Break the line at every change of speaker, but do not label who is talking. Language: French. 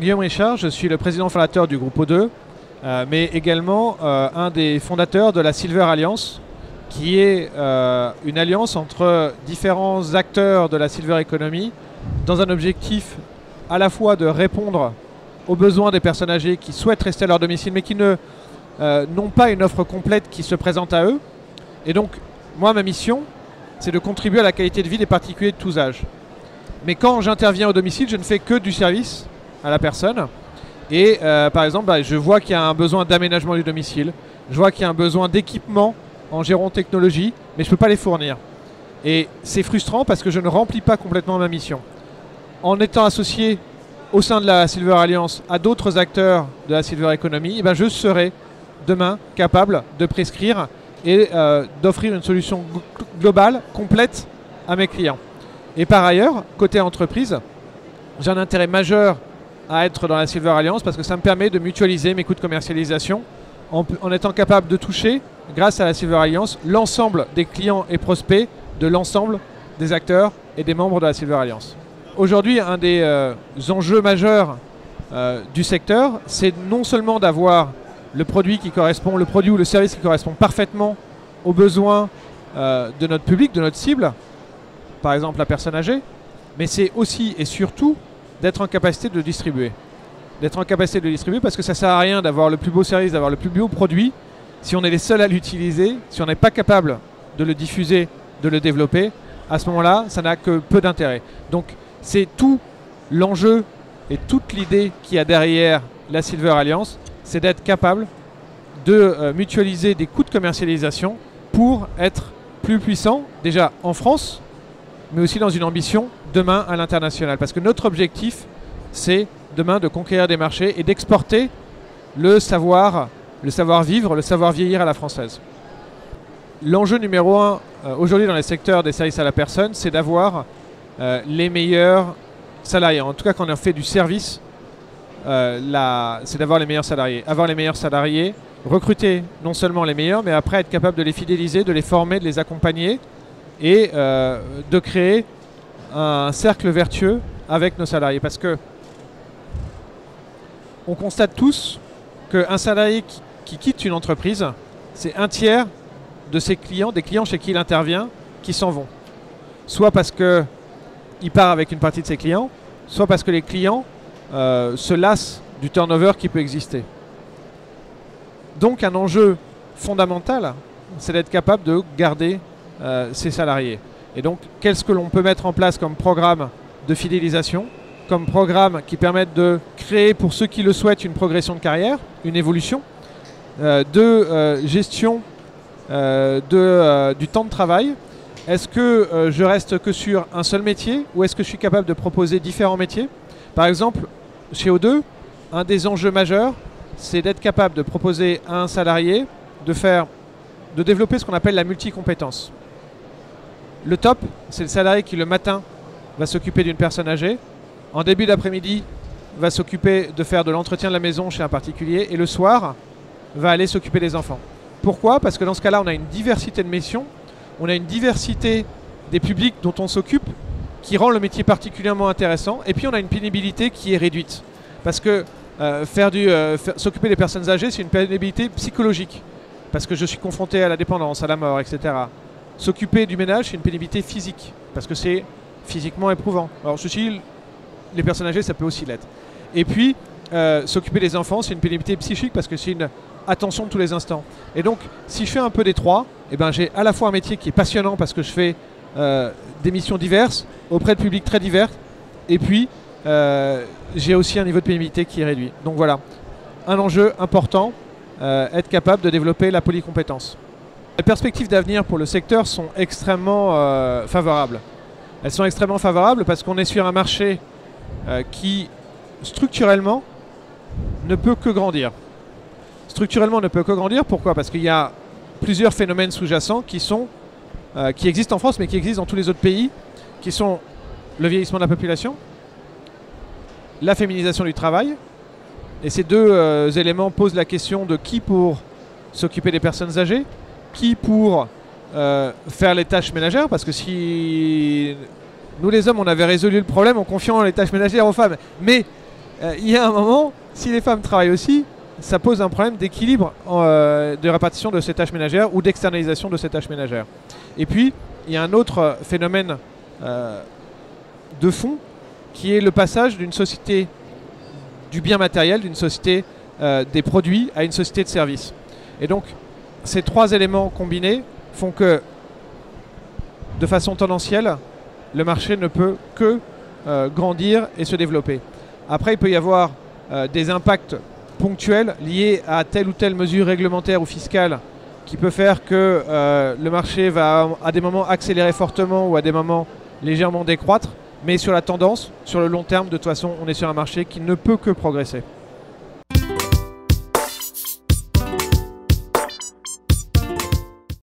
Guillaume Richard, je suis le président fondateur du groupe O2, mais également un des fondateurs de la Silver Alliance, qui est une alliance entre différents acteurs de la Silver Economy dans un objectif à la fois de répondre aux besoins des personnes âgées qui souhaitent rester à leur domicile mais qui n'ont pas une offre complète qui se présente à eux. Et donc, moi, ma mission, c'est de contribuer à la qualité de vie des particuliers de tous âges. Mais quand j'interviens au domicile, je ne fais que du service à la personne. Et par exemple, je vois qu'il y a un besoin d'aménagement du domicile, je vois qu'il y a un besoin d'équipement en gérontechnologie, mais je ne peux pas les fournir. Et c'est frustrant parce que je ne remplis pas complètement ma mission. En étant associé au sein de la Silver Alliance à d'autres acteurs de la Silver Economy, eh ben je serai demain capable de prescrire et d'offrir une solution globale, complète à mes clients. Et par ailleurs, côté entreprise, j'ai un intérêt majeur à être dans la Silver Alliance parce que ça me permet de mutualiser mes coûts de commercialisation en étant capable de toucher, grâce à la Silver Alliance, l'ensemble des clients et prospects de l'ensemble des acteurs et des membres de la Silver Alliance. Aujourd'hui, un des enjeux majeurs du secteur, c'est non seulement d'avoir le produit ou le service qui correspond parfaitement aux besoins de notre public, de notre cible, par exemple la personne âgée, mais c'est aussi et surtout d'être en capacité de distribuer. D'être en capacité de distribuer parce que ça ne sert à rien d'avoir le plus beau service, d'avoir le plus beau produit, si on est les seuls à l'utiliser, si on n'est pas capable de le diffuser, de le développer, à ce moment-là, ça n'a que peu d'intérêt. Donc c'est tout l'enjeu et toute l'idée qu'il y a derrière la Silver Alliance, c'est d'être capable de mutualiser des coûts de commercialisation pour être plus puissant, déjà en France, mais aussi dans une ambition demain à l'international. Parce que notre objectif, c'est demain de conquérir des marchés et d'exporter le savoir-vivre, le savoir-vieillir à la française. L'enjeu numéro un aujourd'hui dans les secteurs des services à la personne, c'est d'avoir les meilleurs salariés. En tout cas, quand on fait du service, c'est d'avoir les meilleurs salariés. Avoir les meilleurs salariés, recruter non seulement les meilleurs, mais après être capable de les fidéliser, de les former, de les accompagner et de créer un cercle vertueux avec nos salariés. Parce que on constate tous qu'un salarié qui quitte une entreprise, c'est un tiers de ses clients, des clients chez qui il intervient, qui s'en vont. Soit parce qu'il part avec une partie de ses clients, soit parce que les clients se lassent du turnover qui peut exister. Donc un enjeu fondamental, c'est d'être capable de garder ses salariés. Et donc, qu'est-ce que l'on peut mettre en place comme programme de fidélisation, comme programme qui permettent de créer pour ceux qui le souhaitent une progression de carrière, une évolution, de gestion du temps de travail. Est-ce que je reste que sur un seul métier ou est-ce que je suis capable de proposer différents métiers? Par exemple, chez O2, un des enjeux majeurs, c'est d'être capable de proposer à un salarié de développer ce qu'on appelle la multicompétence. Le top, c'est le salarié qui le matin va s'occuper d'une personne âgée, en début d'après-midi va s'occuper de faire de l'entretien de la maison chez un particulier et le soir va aller s'occuper des enfants. Pourquoi? Parce que dans ce cas-là, on a une diversité de missions, on a une diversité des publics dont on s'occupe qui rend le métier particulièrement intéressant et puis on a une pénibilité qui est réduite. Parce que s'occuper des personnes âgées, c'est une pénibilité psychologique. Parce que je suis confronté à la dépendance, à la mort, etc. S'occuper du ménage, c'est une pénibilité physique, parce que c'est physiquement éprouvant. Alors ceci, les personnes âgées, ça peut aussi l'être. Et puis, s'occuper des enfants, c'est une pénibilité psychique, parce que c'est une attention de tous les instants. Et donc, si je fais un peu des trois, eh ben, j'ai à la fois un métier qui est passionnant, parce que je fais des missions diverses, auprès de publics très divers, et puis, j'ai aussi un niveau de pénibilité qui est réduit. Donc voilà, un enjeu important, être capable de développer la polycompétence. Les perspectives d'avenir pour le secteur sont extrêmement favorables. Elles sont extrêmement favorables parce qu'on est sur un marché qui, structurellement, ne peut que grandir. Structurellement, ne peut que grandir. Pourquoi? Parce qu'il y a plusieurs phénomènes sous-jacents qui existent en France, mais qui existent dans tous les autres pays, qui sont le vieillissement de la population, la féminisation du travail. Et ces deux éléments posent la question de qui pour s'occuper des personnes âgées, qui pour faire les tâches ménagères, parce que si nous les hommes on avait résolu le problème en confiant les tâches ménagères aux femmes, mais il y a un moment, si les femmes travaillent aussi, ça pose un problème d'équilibre de répartition de ces tâches ménagères ou d'externalisation de ces tâches ménagères. Et puis, il y a un autre phénomène de fond qui est le passage d'une société du bien matériel, d'une société des produits à une société de services. Et donc, ces trois éléments combinés font que, de façon tendancielle, le marché ne peut que grandir et se développer. Après, il peut y avoir des impacts ponctuels liés à telle ou telle mesure réglementaire ou fiscale qui peut faire que le marché va à des moments accélérer fortement ou à des moments légèrement décroître. Mais sur la tendance, sur le long terme, de toute façon, on est sur un marché qui ne peut que progresser.